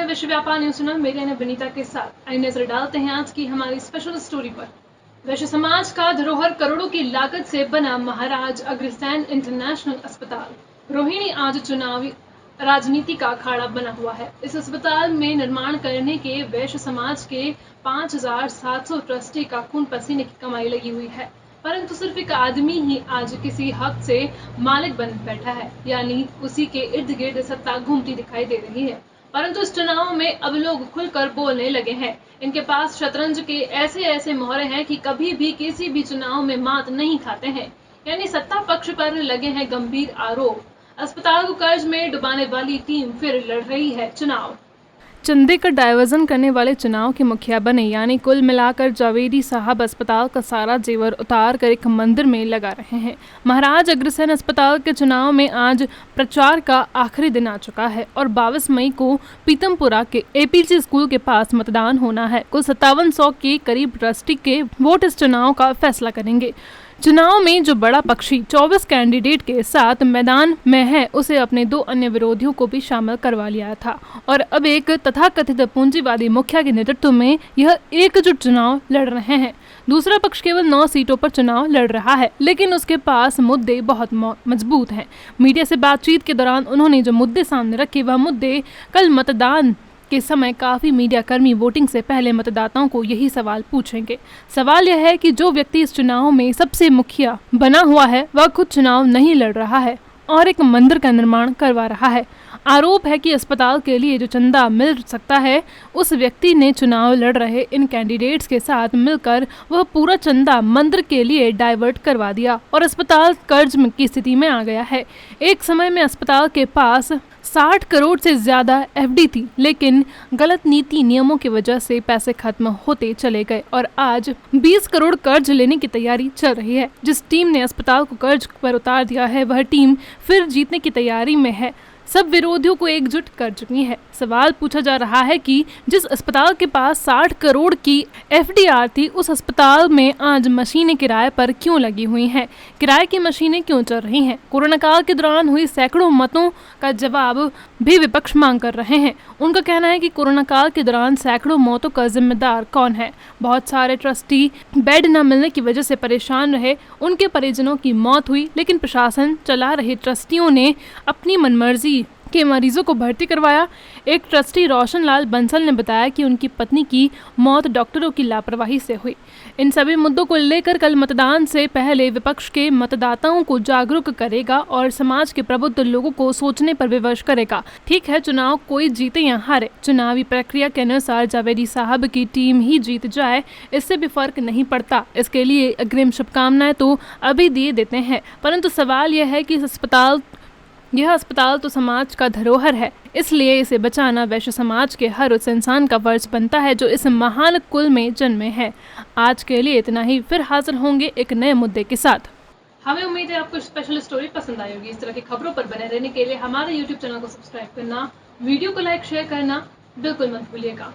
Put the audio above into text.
हैं विश्व व्यापार न्यूज चैनल मेरे ने विनीता के साथ। आइए नजर डालते हैं आज की हमारी स्पेशल स्टोरी पर। वैश्य समाज का धरोहर करोड़ों की लागत से बना महाराज अग्रसेन इंटरनेशनल अस्पताल रोहिणी आज चुनावी राजनीति का अखाड़ा बना हुआ है। इस अस्पताल में निर्माण करने के वैश्य समाज के 5,700 ट्रस्टी का खून पसीने की कमाई लगी हुई है, परंतु सिर्फ एक आदमी ही आज किसी हक से मालिक बन बैठा है, यानी उसी के इर्द गिर्द सत्ता घूमती दिखाई दे रही है। परंतु इस चुनाव में अब लोग खुलकर बोलने लगे हैं। इनके पास शतरंज के ऐसे ऐसे मोहरे हैं कि कभी भी किसी भी चुनाव में मात नहीं खाते हैं, यानी सत्ता पक्ष पर लगे हैं गंभीर आरोप। अस्पताल को कर्ज में डुबाने वाली टीम फिर लड़ रही है चुनाव। चंदे का डायवर्जन करने वाले चुनाव के मुखिया बने, यानी कुल मिलाकर जावेदी साहब अस्पताल का सारा जेवर उतार कर एक मंदिर में लगा रहे हैं। महाराज अग्रसेन अस्पताल के चुनाव में आज प्रचार का आखिरी दिन आ चुका है और 22 मई को पीतमपुरा के एपीजी स्कूल के पास मतदान होना है। कुल 5700 के करीब ट्रस्टी के वोट इस चुनाव का फैसला करेंगे। चुनाव में जो बड़ा पक्षी 24 कैंडिडेट के साथ मैदान में है, उसे अपने 2 अन्य विरोधियों को भी शामिल करवा लिया था और अब एक तथाकथित पूंजीवादी मुखिया के नेतृत्व में यह एकजुट चुनाव लड़ रहे हैं। दूसरा पक्ष केवल 9 सीटों पर चुनाव लड़ रहा है, लेकिन उसके पास मुद्दे बहुत मजबूत हैं। मीडिया से बातचीत के दौरान उन्होंने जो मुद्दे सामने रखे, वह मुद्दे कल मतदान के समय काफी मीडिया कर्मी वोटिंग से पहले मतदाताओं को यही सवाल पूछेंगे। सवाल यह है कि जो व्यक्ति इस चुनाव में सबसे मुखिया बना हुआ है, वह खुद चुनाव नहीं लड़ रहा है और एक मंदिर का निर्माण करवा रहा है। आरोप है कि अस्पताल के लिए जो चंदा मिल सकता है, उस व्यक्ति ने चुनाव लड़ रहे इन कैंडिडेट्स के साथ मिलकर वह पूरा चंदा मंदिर के लिए डाइवर्ट करवा दिया और अस्पताल कर्ज की स्थिति में आ गया है। एक समय में अस्पताल के पास 60 करोड़ से ज्यादा एफडी थी, लेकिन गलत नीति नियमों की वजह से पैसे खत्म होते चले गए और आज 20 करोड़ कर्ज लेने की तैयारी चल रही है। जिस टीम ने अस्पताल को कर्ज पर उतार दिया है, वह टीम फिर जीतने की तैयारी में है। सब विरोधियों को एकजुट कर चुकी है। सवाल पूछा जा रहा है कि जिस अस्पताल के पास 60 करोड़ की एफडीआर थी, उस अस्पताल में आज मशीनें किराए पर क्यों लगी हुई हैं? किराए की मशीनें क्यों चल रही हैं? कोरोना काल के दौरान हुई सैकड़ों मतों का जवाब भी विपक्ष मांग कर रहे हैं। उनका कहना है कि कोरोना काल के दौरान सैकड़ों मौतों का जिम्मेदार कौन है? बहुत सारे ट्रस्टी बेड न मिलने की वजह से परेशान रहे, उनके परिजनों की मौत हुई, लेकिन प्रशासन चला रहे ट्रस्टियों ने अपनी मनमर्जी के मरीजों को भर्ती करवाया। एक ट्रस्टी रोशन लाल बंसल ने बताया कि उनकी पत्नी की मौत डॉक्टरों की लापरवाही से हुई। इन सभी मुद्दों को लेकर कल मतदान से पहले विपक्ष के मतदाताओं को जागरूक करेगा और समाज के प्रबुद्ध लोगों को सोचने पर विवश करेगा। ठीक है, चुनाव कोई जीते या हारे, चुनावी प्रक्रिया के अनुसार जावेदी साहब की टीम ही जीत जाए, इससे भी फर्क नहीं पड़ता। इसके लिए अग्रिम शुभकामनाएं तो अभी दिए देते हैं, परंतु सवाल यह है कि यह अस्पताल तो समाज का धरोहर है, इसलिए इसे बचाना वैश्य समाज के हर उस इंसान का फर्ज बनता है जो इस महान कुल में जन्मे हैं। आज के लिए इतना ही, फिर हाजिर होंगे एक नए मुद्दे के साथ। हमें उम्मीद है आपको स्पेशल स्टोरी पसंद आई होगी। इस तरह की खबरों पर बने रहने के लिए हमारे YouTube चैनल को सब्सक्राइब करना, वीडियो को लाइक शेयर करना बिल्कुल मत भूलिएगा।